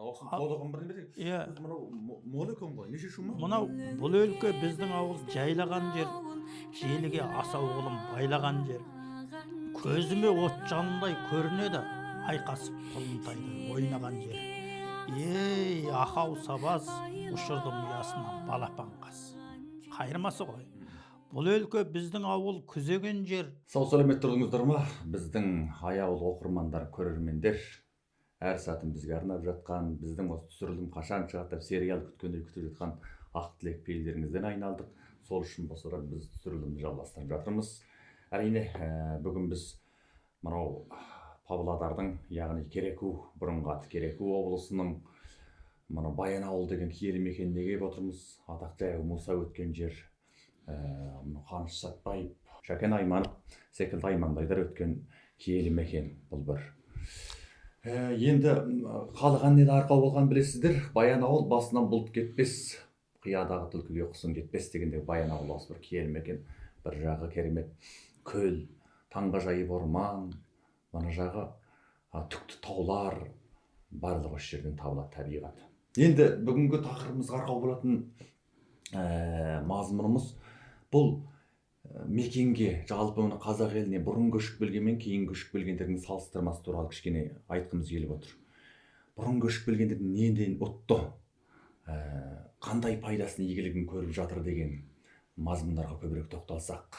осыны тодығын бір неме Иә. мынау мол екен ғой, неше шума? Мынау бұл өлке біздің ауыл жайлаған жер, желіге асау құлын байлаған жер. Көзіме от жанындай көрінеді, айқасып құлынтайды ойнаған жер. Ей, ақау сабаз, ұшырдым ұясынан балапан қас. Қайырмасы ғой. Бұл өлке біздің ауыл күзеген жер. Сау сәлемет тұрдыңыздар ма? Біздің аяулы оқырмандар, көрермендер, әр сәтін бізге арнап жатқан, біздің осы түсірілім қашан шығады деп сериал күткендей күтіп жатқан ақ тілек пейілдеріңізден айналдық. Сол үшін болса да біз түсірілімді жалғастырып жатырмыз. Әрине, бүгін біз мынау Павлодардың, яғни Кереку, бұрынғы аты Кереку облысының мынау Баянауыл деген киелі мекеніне келіп отырмыз. Атақты Мұса өткен жер, Қаныш Сәтбаев, Шәкен Айманов секілді аймандайлар өткен киелі мекен бұл бір. Енді қалған неді арқау болған білесіздер. Баянауыл басынан бұлт кетпес, қиядағы түлкіге құсын кетпес дегенде Баянауыл осы бір киелі мекен. Бір жағы керемет көл, таңғажайып орман, мына жағы түкті таулар, барлығы осы жерден табылады табиғат. Енді бүгінгі тақырыбымызға арқау болатын мазмұнымыз бұл мекенге, жалпы оны қазақ еліне бұрын көшіп келгенмен кейін көшіп келгендердің салыстырмасы туралы кішкене айтқымыз келіп отыр. Бұрын көшіп келгендер неден ұтты, қандай пайдасын, игілігін көріп жатыр деген мазмұндарға көбірек тоқталсақ.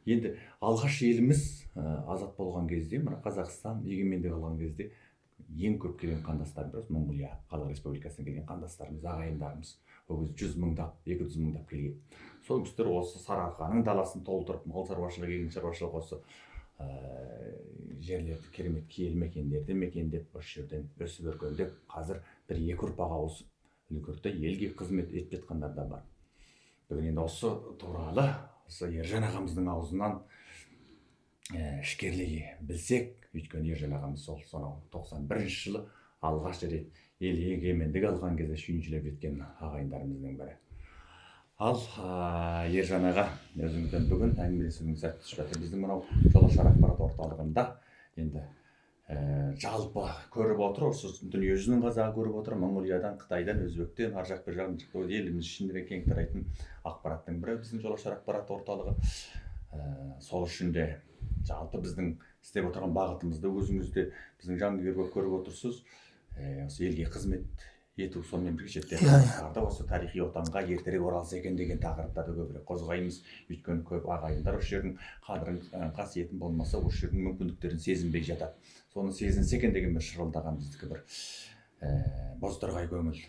Енді алғаш еліміз азат болған кезде, мына Қазақстан егеменде қалған кезде ең көп келген қандастарымыз Монғолия Халық Республикасынан келген қандастарымыз, ағайындарымыз. Ол кезде 100 мыңдап, 200 мыңдап келген. Сол кісілер осы Сарыарқаның даласын толтырып, мал шаруашылығы, егін шаруашылығы осы жерлерді керемет киелі мекендерді мекендеп, осы жерден өсіп өркендеп, қазір бір екі ұрпақ ауысып үлгерді, елге қызмет етіп жатқандар да бар. Бүгін енді осы туралы осы Ержан ағамыздың аузынан ішкерлей білсек, өйткені Ержан ағамыз сол сонау 91 жылы алғаш рет ел егемендік алған кезде сүйіншілеп жеткен ағайындарымыздың бірі. Ал Ержан аға, өзіңізбен бүгін әңгімелесуіміз сәтті түсіп жатыр. Біздің мынау Жолашар ақпарат орталығында енді жалпы көріп отыр, осы дүниежүзінің қазағы көріп отыр, Монғолиядан, Қытайдан, Өзбектен, ар жақ бір жағын еліміз ішінде кең тарайтын ақпараттың бірі біздің Жолашар ақпарат орталығы. Сол үшін де жалпы біздің істеп отырған бағытымызды өзіңіз де біздің жанкүйер болып көріп отырсыз. Осы елге қызмет ету, сонымен бірге шетелдерде осы тарихи отанға ертерек оралса екен деген тақырыптарды көбірек қозғаймыз. Өйткені көп ағайындар осы жердің қадірін, қасиетін болмаса, осы жердің мүмкіндіктерін сезінбей жатады. Соны сезінсе екен деген бір шырылдаған біздікі бір бозторғай көңіл.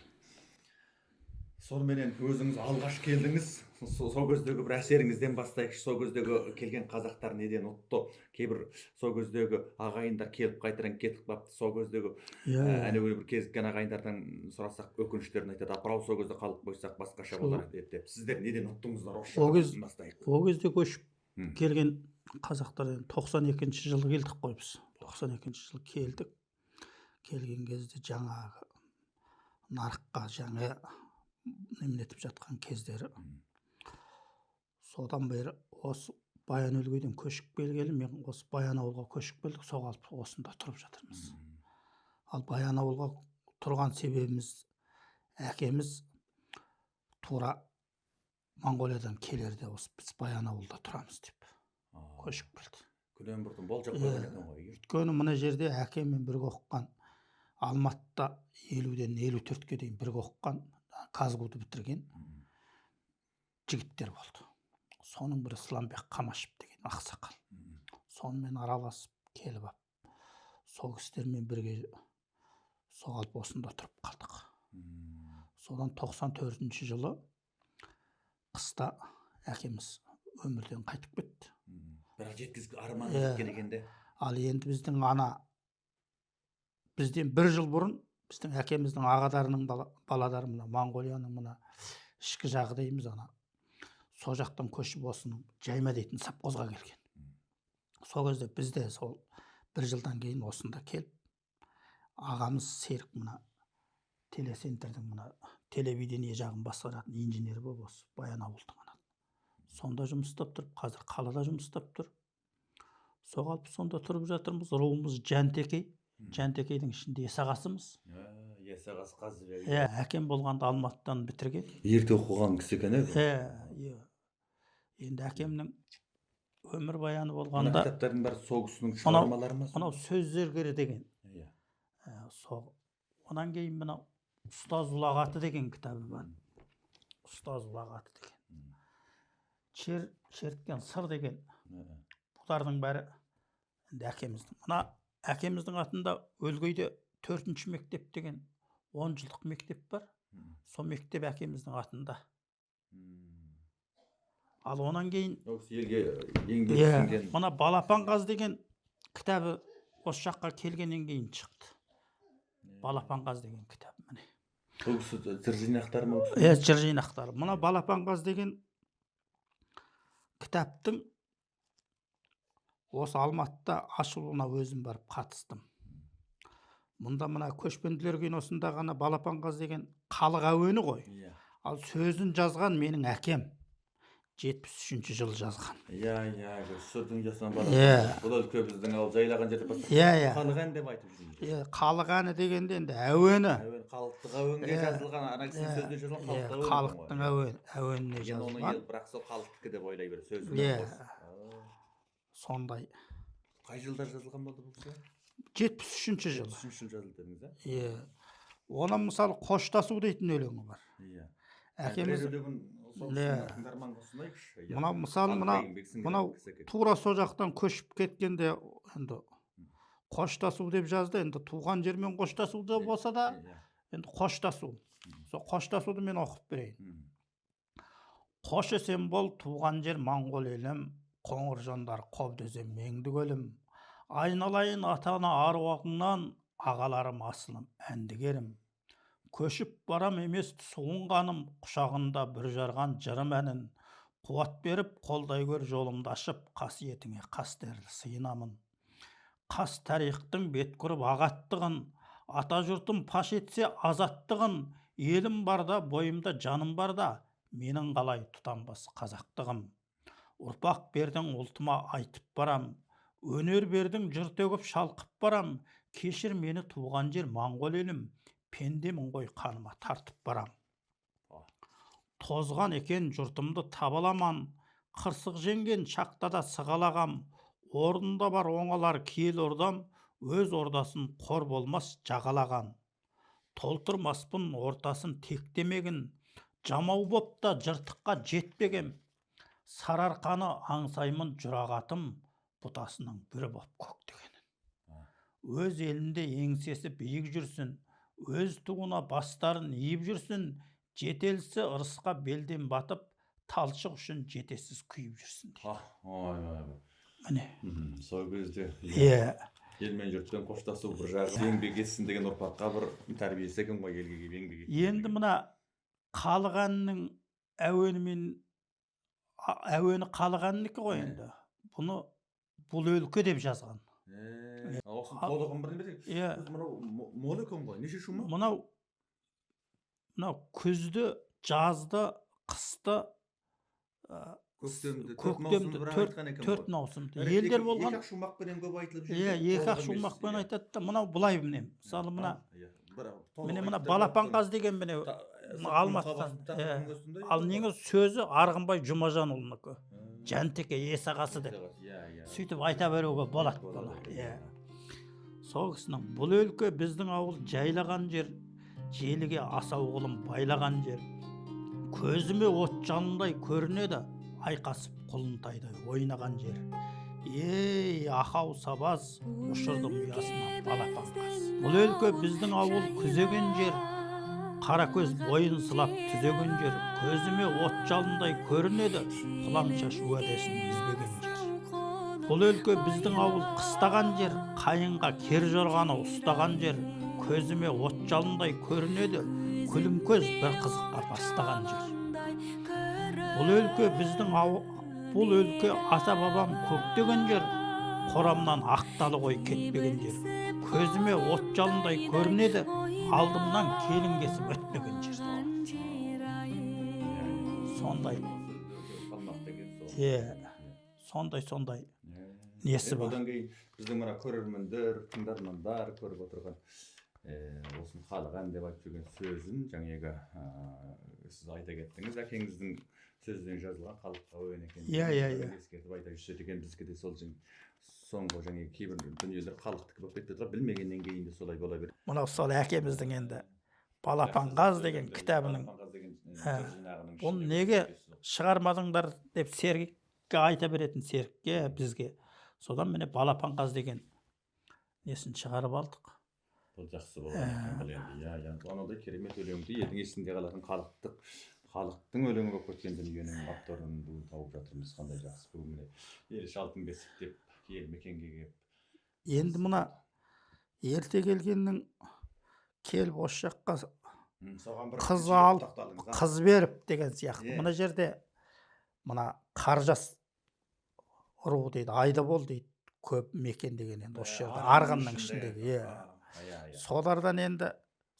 Сонымен өзіңіз алғаш келдіңіз, сол кездегі бір әсеріңізден бастайықшы. Сол кездегі келген қазақтар неден ұтты, кейбір сол кездегі ағайындар келіп қайтадан кетіп қалыпты. Сол кездегі әнеугүні бір кезіккен ағайындардан сұрасақ, өкініштерін айтады, апырау сол кезде қалып қойсақ басқаша болар еді деп. Сіздер неден ұттыңыздар, осы бастайық. Ол кезде көшіп келген қазақтар 92 жылы келдік қой біз. 92 жылы келдік. Келген кезде жаңағы нарыққа жаңа неменетіп жатқан кездері. Содан бері осы Баянөлгеден көшіп келгелі, мен осы Баянауылға көшіп келдік, соғалып осында тұрып жатырмыз. Ал Баянауылға тұрған себебіміз, әкеміз тура Монғолиядан келерде осы біз Баянауылда тұрамыз деп көшіп келді. Күнен бұрын болжап қойған екен ғой. Өйткені мына жерде әкеммен бірге оқыған, Алматыда 50-ден 54-ке дейін бірге оқыған, Казгуды бітірген жігіттер болды. Соның бірі Сламбек Қамашев деген ақсақал. Сонымен араласып келіп ап, сол кісілермен бірге соғалып осында тұрып қалдық. Содан 94 жылы қыста әкеміз өмірден қайтып кетті. Бірақ жеткізіп арман еткен екенде. Ал енді біздің бізден бір жыл бұрын біздің әкеміздің ағадарының баладары мына Монғолияның мына ішкі жағы дейміз, сол жақтан көшіп осының Жайма дейтін совхозға келген. Сол кезде бізде сол бір жылдан кейін осында келіп, ағамыз Серік мына телецентрдің мына телевидение жағын басқаратын инженер болып осы Баянауылдың сонда жұмыс істеп тұрып, қазір қалада жұмыс істеп тұр. Соғалып сонда тұрып жатырмыз. Руымыз Жантекей, Жантекейдің ішінде есағасымыз. Есағас Қазыбек. Әкем болғанда Алматыдан бітірген. Ерте оқыған кісі екен Енді әкемнің өмірбаяны Ана болғанда кітаптардың бәрі сол кісінің шығармалары ма? мынау сөз зергері деген. Онан кейін мынау ұстаз ұлағаты деген кітабы бар. Ұстаз ұлағаты деген. Шерткен сыр деген. Бұлардың бәрі енді әкеміздің. Мына әкеміздің атында Өлгейде 4-ші мектеп деген 10 жылдық мектеп бар. Сол мектеп әкеміздің атында. Ал онан кейін елге еңбек сіңген. Мына Балапан қаз деген кітабы осы жаққа келгеннен кейін шықты. Балапан қаз деген кітап міне. Бұл кісі жыр жинақтары ма? Жыр жинақтары. Мына Балапан қаз деген кітаптың осы Алматыда ашылуына өзім барып қатыстым. Мұнда мына Көшпенділер киносында ғана Балапан қаз деген халық әуені ғой. Ал сөзін жазған менің әкем 73-ші жылы жазған. Сөздің жасаған Балапан. Бұл өлке біздің ал жайлаған жерде бастап. Халық әні деп айтып жүрміз. Халық әні дегенде енді әуені. Халықтық әуенге жазылған, ана кісінің сөзіне жазылған халықтың әуеніне жазылған. Оны бірақ сол халықтікі деп ойлай бер сөзін. Сондай. Қай жылдар жазылған болды бұл кісі? 73-ші жылы. 73-ші жазылды дедіңіз, Оны мысалы қоштасу дейтін өлеңі бар. Әкеміз мынау мысалы мынау тура сол жақтан көшіп кеткенде енді қоштасу деп жазды. Енді туған жермен қоштасу да болса да енді қоштасу. Сол қоштасуды мен оқып берейін. Қош есен бол туған жер Моңғол елім, қоңыр жондар қобдезем меңді көлім. Айналайын атана аруағыңнан, ағаларым асылым әндігерім. Көшіп барам емес суынғаным, құшағында бір жарған жырым әнін. Қуат беріп қолдай көр жолымды ашып, қасиетіңе қастерлі сыйынамын. Қас тарихтың бет құрып ағаттығын, ата жұртым паш етсе азаттығын, елім барда, бойымда жаным барда, менің қалай тұтанбас қазақтығым. Ұрпақ бердің ұлтыма айтып барам, өнер бердің жыр төгіп шалқып барам, кешір мені туған жер Моңғол елім, пендемін ғой қаныма тартып барам. Тозған екен жұртымды табаламан, қырсық жеңген шақта да сығалағам, орнында бар оңалар киел ордам, өз ордасын қор болмас жағалаған. Толтырмаспын ортасын тектемегін, жамау боп та жыртыққа жетпегем, сарарқаны аңсаймын жұрағатым, бұтасының бірі боп көктегенін. Өз елінде еңсесі биік жүрсін, өз туына бастарын иіп жүрсін, жетелісі ырысқа белден батып, талшық үшін жетесіз күйіп жүрсін. Міне. Сол кезде елмен жұртпен қоштасу бір жағы еңбек етсін деген ұрпаққа бір тәрбиесі екен ғой, елге келіп еңбек етсін. Енді мына халық әнінің әуені халық әнінікі ғой енді. Бұны бұл өлке деп жазған. Осы толығын білмедік. Мол екен ғой, неше шума? Мынау күзді, жазды, қысты, көктемді, төрт маусымды. Елдер болған. Екі-ақ шумақпенен көп айтылып жүр. Екі-ақ шумақпен айтады да, мынау былай білем. Мысалы мына Балапан қаз деген міне Алматыдан. Ал неңіз сөзі Арғынбай Жұмажанұлынікі. Жантеке есағасы деп. Сөйтіп айта беруге болады. Сол кісінің бұл өлке біздің ауыл жайлаған жер, желіге асау құлым байлаған жер. Көзіме от жанындай көрінеді, айқасып құлынтайдай ойнаған жер. Ей, ақау сабаз, ұшырдым ұясына Балапан қаз. Бұл өлке біздің ауыл күзеген жер, қара көз бойын сылап түзеген жер. Көзіме от жалындай көрінеді, құлам шаш уәдесін үзбеген жер. Бұл өлке біздің ауыл қыстаған жер, қайынға кер жорғаны ұстаған жер. Көзіме от жалындай көрінеді, күлім көз бір қызыққа бастаған жер. Бұл өлке біздің ауыл, бұл өлке ата бабам көктеген жер, қорамнан ақталы ғой кетпеген жер. Көзіме от жалындай көрінеді, алдымнан келін кесіп өтпеген жер. Сондай. Сондай. несі бар. Одан кейін біздің мына көрермендер, тыңдармандар көріп отырған осыны халық ән деп айтып жүрген сөзін жаңағы сіз айта кеттіңіз, әкеңіздің сөзбен жазылған халыққа әуен екен. Иә. Ескертіп айта жүрсек екен, бізге де сол соңғы жаңағы кейбір дүниелер халықтікі болып кетіп жатыр, білмегеннен кейін де солай бола береді. Мынау сол әкеміздің енді балапан қаз деген кітабының оны неге шығармадыңдар деп Сергекке айта беретін, Сергекке, бізге. Содан міне балапан қаз деген несін шығарып алдық. Бұл жақсы болған енді. Иә, анандай керемет өлеңді елдің есінде қалатын халықтың өлеңі болып кеткен дүниенің авторын бүгін тауып жатырмыз. Қандай жақсы. Бүгін міне ел шалтын бесік деп ел мекенге келіп. Енді мына ерте келгеннің келіп осы жаққа қыз алып, қыз беріп деген сияқты. Мына жерде мына Қаржас ру дейді, Айдабол дейді, көп мекен деген енді осы жерде Арғынның ішіндегі. Содардан енді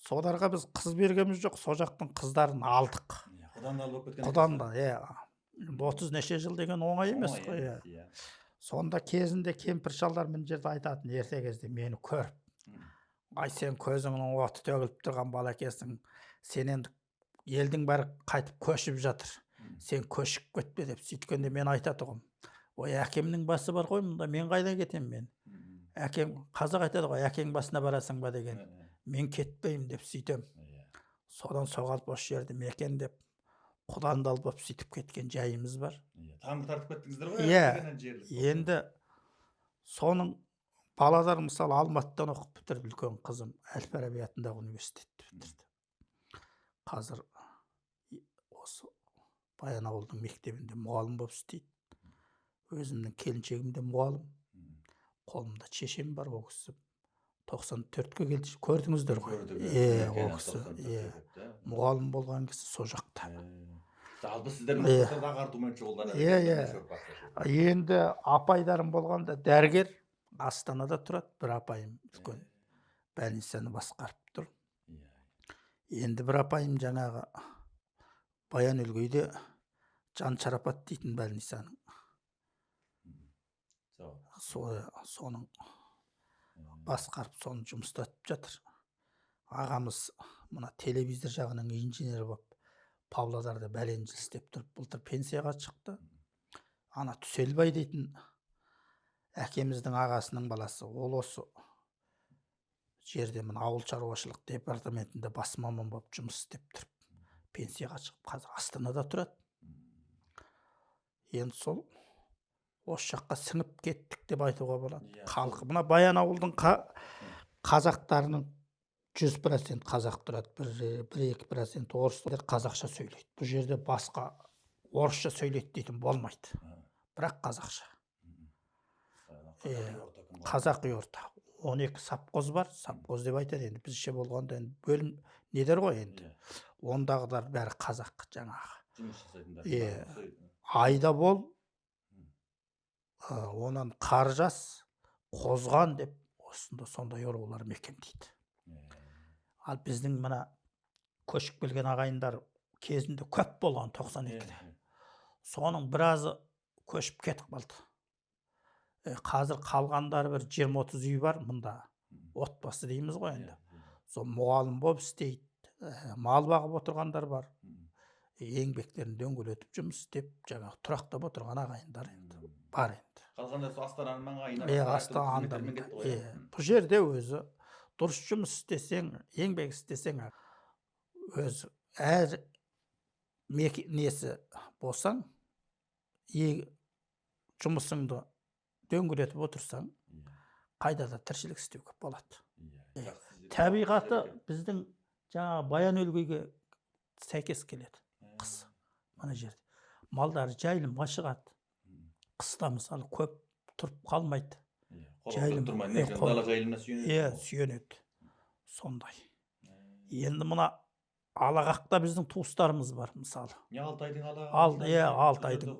содарға біз қыз бергеніміз жоқ, со жақтың қыздарын алдық. Құдан алып кеткен. Құдан да, 30 неше жыл деген оңай емес қой. Сонда кезінде кемпір шалдар мына жерде айтатын, ерте кезде мені көріп, ай сен көзіңнің оты төгіліп тұрған бала екенсің, сен енді елдің бәрі қайтып көшіп жатыр, сен көшіп кетпе деп. Сөйткенде мен айтатұғым, ой әкемнің басы бар ғой мұнда, мен қайдан кетем мен? Әкем, қазақ айтады ғой, әкең басына барасың ба деген, мен кетпеймін деп сөйтем. Содан соғалып осы жерді мекен деп құдандал болып сөйтіп кеткен жайымыз бар. Тамыр тартып кеттіңіздер ғой? Енді соның балалар мысалы Алматыдан оқып бітірді, үлкен қызым Әл-Фараби атындағы университетті бітірді. Қазір осы Баянауылдың мектебінде мұғалім болып істейді. Өзімнің келіншегім де мұғалім. Қолымда шешем бар, ол кісі 94-ке келді, көрдіңіздер ғой. Ол кісі мұғалім болған кісі со жақта. Жалпы сіздердің отбасында ағартумен шұғылданады. Енді апайдарым болғанда дәрігер Астанада тұрады, бір апайым үлкен больницаны басқарып тұр. Енді бір апайым жаңағы Баян-Өлгейде Жан Шарапат дейтін больницаның соның басқарып соны жұмыстатып жатыр. Ағамыз мына телевизор жағының инженері болып Павлодарда бәлен жыл істеп тұрып, былтыр пенсияға шықты. Ана Түселбай дейтін әкеміздің ағасының баласы, ол осы жерде мына ауыл шаруашылық департаментінде бас маман болып жұмыс істеп тұрып, пенсияға шығып, қазір Астанада тұрады. Енді сол осы жаққа сіңіп кеттік деп айтуға болады. Халқы мына Баянауылдың қазақтарының 100% қазақ тұрады, 1-2% орыс қазақша сөйлейді. Бұл жерде басқа орысша сөйлейді дейтін болмайды. Бірақ қазақша. Қазақи орта. 12 сапқоз бар, сапқоз деп айтады енді. Біздше болғанда енді бөлім недер ғой енді. Ондағылар бәрі қазақ жаңағы. Айдабол, онан Қаржас, Қозған деп осында сондай рулар мекендейді. Ал біздің мына көшіп келген ағайындар кезінде көп болған 92-де. Соның біразы көшіп кетіп қалды. Қазір қалғандары бір 20-30 үй бар мұнда. Отбасы дейміз ғой енді. Сол мұғалім болып істейді, мал бағып отырғандар бар. Еңбектерін дөңгелетіп жұмыс істеп, жаңағы тұрақтап отырған ағайындар енді бар енді. Қалғанда Астананың маңайына. Астананың. Бұл жерде өзі дұрыс жұмыс істесең, еңбек істесең, өзі әр несі болсаң, жұмысыңды дөңгелетіп отырсаң, қайда да тіршілік істеуге болады. Табиғаты біздің жаңағы Баян-Өлгейге сәйкес келеді. Қыс мына жерде. Малдары жайылымға шығады. Қыста мысалы көп тұрып қалмайды. Сүйенеді. Сондай. Енді мына Алағақта біздің туыстарымыз бар мысалы. Алтайдың.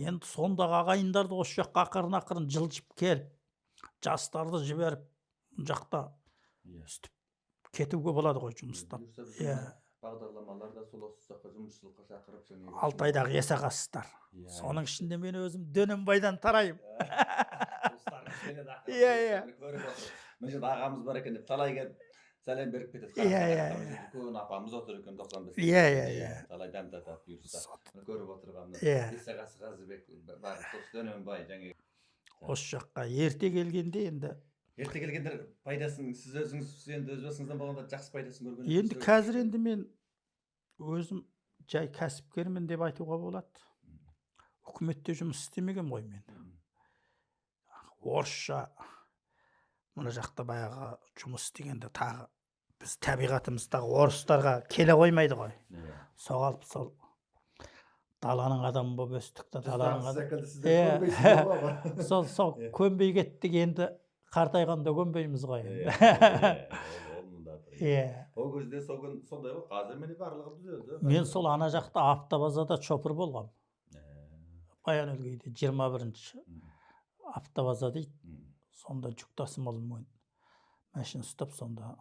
Енді сондағы ағайындарды осы жаққа ақырын жылжып келіп, жастарды жіберіп, жақта кетуге болады ғой жұмыстап. бағдарламалар да сол осы жаққа жұмысшылыққа шақырып жаңағы Алтайдағы есағасыздар. Иә, Соның ішінде мен өзім Дөненбайдан тараймын. туыстарымыз келеді ақыры. Иә. Көріп отыр. Мына жерде ағамыз бар екен деп талай келіп сәлем беріп кетеді. Иә. Үлкен апамыз отыр екен 95. Иә. Талай дәм татады бұйырса. Көріп отырғанымда. Иә. Есағасы Қазыбек бар. Дөненбай жаңағы. Осы жаққа ерте келгенде енді Ерте келгендер пайдасын сіз өзіңіз енді өз басыңыздан болғанда жақсы пайдасын көрген енді қазір енді мен өзім жай кәсіпкермін деп айтуға болады. Үкіметте жұмыс істемеген ғой мен. Орысша мына жақта баяғы жұмыс істегенде тағы біз табиғатымыздағы орыстарға келе қоймайды ғой. Соғалып сол даланың адамы болып өстік та даланың адамы. Сол көнбей кеттік, енді қартайғанда көнбейміз ғой енді. Ол кезде сондай ғой, қазір міне барлығы түзелді. Мен сол ана жақта автобазада шопыр болғам. Баян-өлгейде 21-ші автобаза дейді. Сонда жүк тасымалымен машина ұстап сонда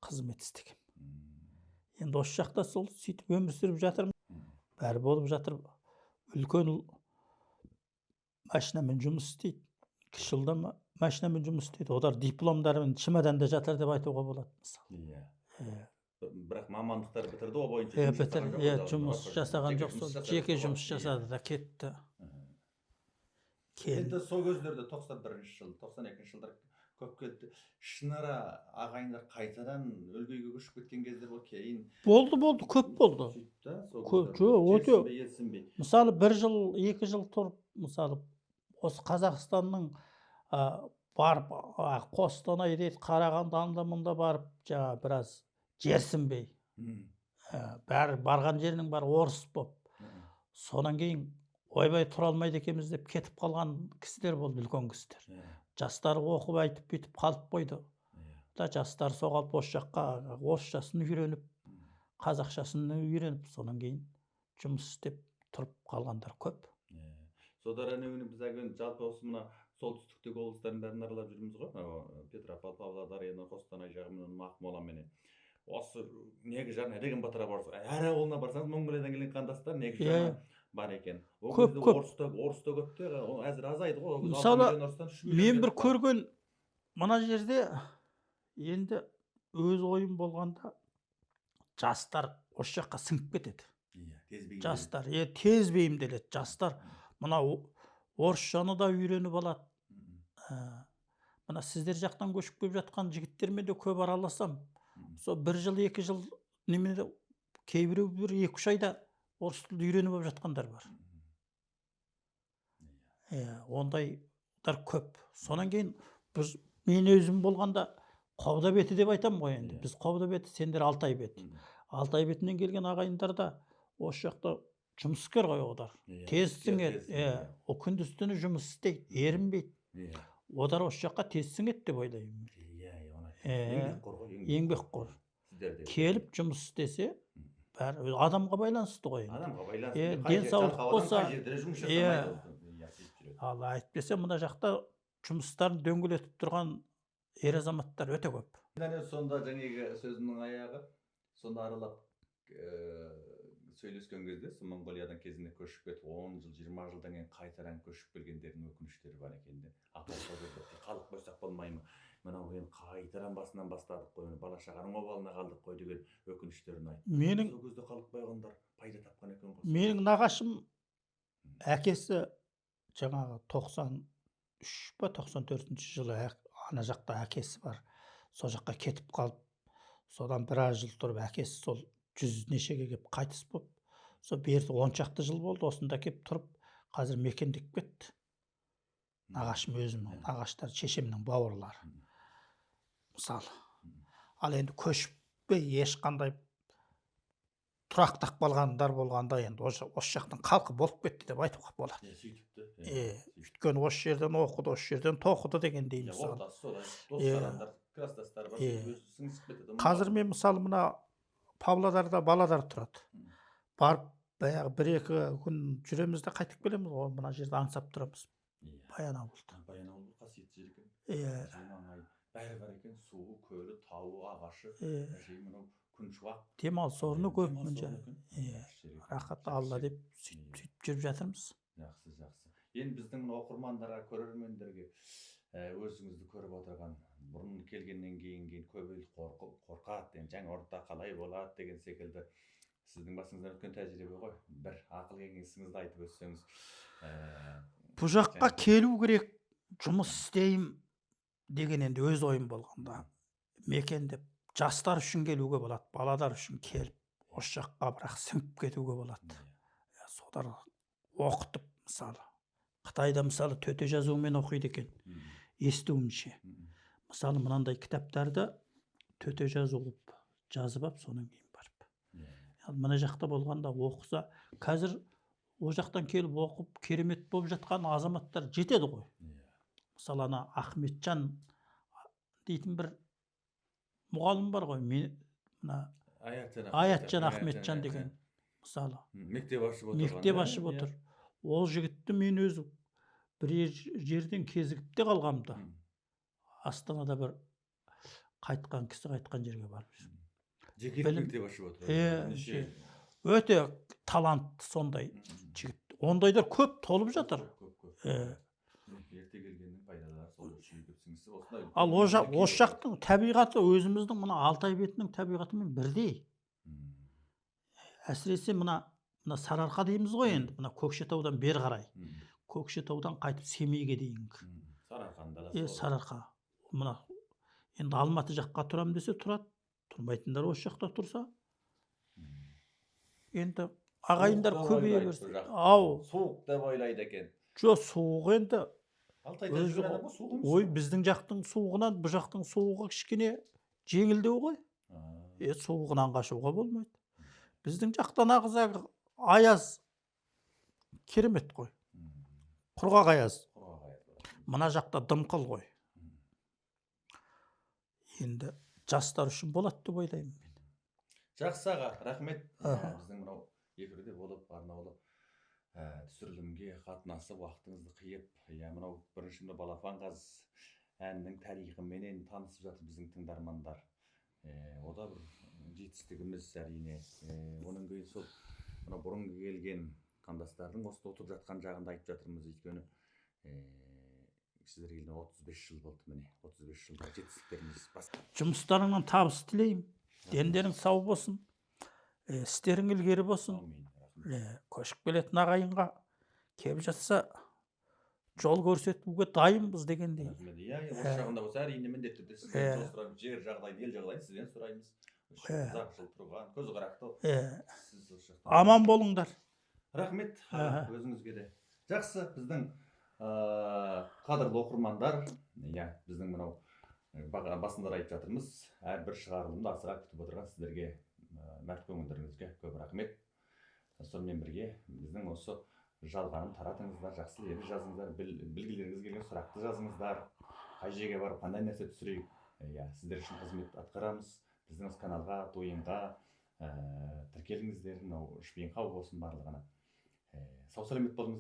қызмет істегем. Енді осы жақта сол сөйтіп өмір сүріп жатырмын. Бәрі болып жатыр. Үлкен машинамен жұмыс істейді. Кіші ұлда машинамен жұмыс істейді. Олар дипломдарымен чемоданда жатыр деп айтуға болады мысалы. Бірақ мамандықтар бітірді, ол бойынша жұмыс жасаған жоқ. Сол жеке жұмыс жасады да кетті. Енді сол кездерде 91-ші жыл, 92-ші жылдар көп келді. Шынара ағайындар қайтадан өлгейге көшіп кеткен кездер бол кейін. Болды, көп болды. Мысалы 1 жыл, 2 жыл тұрып, мысалы осы Қазақстанның барып, Қостанай дейді, Қарағанды анда-мында барып, жаңа біраз жерсінбей. Бәрі барған жерінің бәрі орыс болып. Сонан кейін ойбай тұра алмайды екенбіз деп кетіп қалған кісілер болды, үлкен кісілер. Жастары оқып айтып бүйтіп қалып қойды. Да жастар соғалып осы жаққа орысшасын үйреніп, қазақшасын үйреніп, сонан кейін жұмыс істеп тұрып қалғандар көп. Содар әнеуіне біз әген жалпы осы мына солтүстіктегі облыстардың бәрін аралап жүрміз ғой. Петропавл, Павлодар, енді Қостанай жағымен, Ақмола менен. Осы неге жағына деген батыра барсыз. Әр ауылына барсаңыз Моңғолиядан келген қандастар неге жағына бар екен. Көп. Орыс та көп те, әзір азайды ғой. Мысалы, мен бір көрген мына жерде енді өз ойым болғанда жастар осы жаққа сіңіп кетеді. Жастар тез бейімделеді. Жастар мына орысшаны да үйреніп алады. Мына сіздер жақтан көшіп келіп жатқан жігіттермен де көп араласам. Сол 1 жыл, 2 жыл немене кейбіреу 1-2 айда орыс тілді үйреніп алып жатқандар бар. Ондайлар көп. Сонан кейін мен өзім болғанда Қобда беті деп айтам ғой енді. Біз Қобда беті, сендер Алтай беті. Алтай бетінен келген ағайындар да осы жақта жұмыскер ғой олар. Тез сіңеді. Ол күндіз-түні жұмыс істейді, ерінбейді. Олар осы жаққа тез сіңеді деп ойлаймын. Еңбекқор. Келіп жұмыс істесе, бәрі адамға байланысты ғой. Адамға байланысты. Денсаулық болса, Алла айтпесе, мына жақта жұмыстарын дөңгелетіп тұрған ер азаматтар өте көп. Сонда жаңағы сөзімнің аяғы, сонда аралап сөйлескен кезде, Монғолиядан кезінде көшіп кетіп, 10 жыл, 20 жылдан кейін қайтадан көшіп келгендердің өкініштері бар екенде. Халық қойсақ болмаймы? Мынау енді қайтадан басынан бастадық қой, бала шағаның обалына қалдық қой деген өкініштерін айтты. Менің сол кезде қалып қойғандар пайда тапқан екен ғой. Менің нағашым әкесі жаңағы 93 па 94-ші жылы ана жақта әкесі бар. Сол жаққа кетіп қалып, содан біраз жыл тұрып, әкесі сол 100 нешеге келіп қайтыс болып, сол берді 10 шақты жыл болды, осында келіп тұрып, қазір мекендеп кетті. Нағашым өзімнің, нағаштар шешемнің бауырлары. Мысалы. Ал енді көшіп ешқандай тұрақтап қалғандар болғанда, енді осы жақтың халқы болып кетті деп айтуға болады. Өйткені осы жерден оқыды, осы жерден тоқыды деген дейміз. Қазір мен мысалы мына Павлодарда баладар тұрады. Барып, баяғы 1-2 күн жүреміз де қайтып келеміз ғой, мына жерде аңсап тұрамыз. Баянауылда. Баянауыл қасиетті жер екен. Бәрі бар екен, суы, көлі, тауы, ағашы. күншуақ демалыс орны көп демалыс мынжа. орны екен. Иә. Жақсы. Рахат алла деп сөйтіп жүріп жатырмыз. Жақсы, жақсы. Енді біздің мына оқырмандарға, көрермендерге өзіңізді көріп отырған, бұрын келгеннен кейін көп ел қорқады, енді жаңа ортада қалай болады деген секілді сіздің басыңыздан өткен тәжірибе ғой. Бір ақыл кеңесіңізді айтып өтсеңіз. Бұл жаққа келу керек, жұмыс істеймін деген енді өз ойым болғанда. Мекендеп жастар үшін келуге болады, баладар үшін келіп, осы жаққа бірақ сіңіп кетуге болады. Содар оқытып, мысалы, Қытайда мысалы төте жазуымен оқиды екен, естуімше. Мысалы, мынандай кітаптарды төте жазу қылып жазып алып, сонан кейін барып. Мына жақта болғанда оқыса, қазір о жақтан келіп оқып, керемет болып жатқан азаматтар жетеді ғой. Мысалы, ана Ахметжан дейтін бір мұғалім бар ғой, мына Аятжан Ахметжан деген, мысалы, мектеп ашып отыр. Ол жігітті мен өзі бір жерден кезігіп те қалғамды. Астанада бір қайтқан кісі қайтқан жерге барып. Жекелік мектеп ашып отыр. Өте талантты сондай жігіт. Ондайлар көп толып жатыр. Ерте келгеннің пайдалары сол үшін көп сіңісіп осындай. Ал осы жақтың табиғаты өзіміздің мына Алтай бетінің табиғатымен бірдей. Әсіресе мына Сарыарқа дейміз ғой енді, мына Көкшетаудан бері қарай. Көкшетаудан қайтып Семейге дейінгі. Сарыарқа. Мына енді Алматы жаққа тұрам десе тұрады. Тұрмайтындар осы жақта тұрса. Енді ағайындар көбейе берсін. Суық деп ойлайды екен. Жоқ, суық енді. Алтайда жүрген адам суық емес. Ой, біздің жақтың суығынан бұл жақтың суығы кішкене жеңілдеу ғой. Суығынан қашуға болмайды. Біздің жақтан ағызағы аяз керемет қой. Құрғақ аяз. Мына жақта дымқыл ғой. Енді жастар үшін болады деп ойлаймын. Жақсы аға, рахмет. Біздің мынау эфирде болып, арнаулы түсірілімге қатынасып, уақытыңызды қиып, мынау бірінші балапан қаз әннің тарихыменен танысып жатыр біздің тыңдармандар. О да бір жетістігіміз әрине. Оның кейін сол бұрынғы келген қандастардың осы отырып жатқан жағында айтып жатырмыз, өйткені сіздер келген 35 жыл болды, міне 35 жылда жетістіктеріміз басқа. Жұмыстарыңнан табыс тілеймін. Дендерің сау болсын, істерің ілгері болсын. Көшіп келетін ағайынға келіп жатса жол көрсетуге дайынбыз дегендей. Осы жағында болса әрине міндетті түрде сізден сұраймыз, жер жағдайын, ел жағдайын сізден сұраймыз. Ұзақ жыл тұрған, көзқарақты. Аман болыңдар. Рахмет, өзіңізге де. Жақсы, біздің қадірлі оқырмандар, біздің мынау басында айтып жатырмыз, әрбір шығарылымды асыға күтіп отырған сіздерге, мәрт көңілдеріңізге көп рахмет. Сонымен бірге біздің осы жалғанын таратыңыздар, жақсы лебіз жазыңыздар, білгілеріңіз келген сұрақты жазыңыздар, қай жерге барып қандай нәрсе түсірейік. Сіздер үшін қызмет атқарамыз. Біздің каналға, тойынға тіркеліңіздер, шпион қау болсын барлығына. Сау саламет болыңыздар.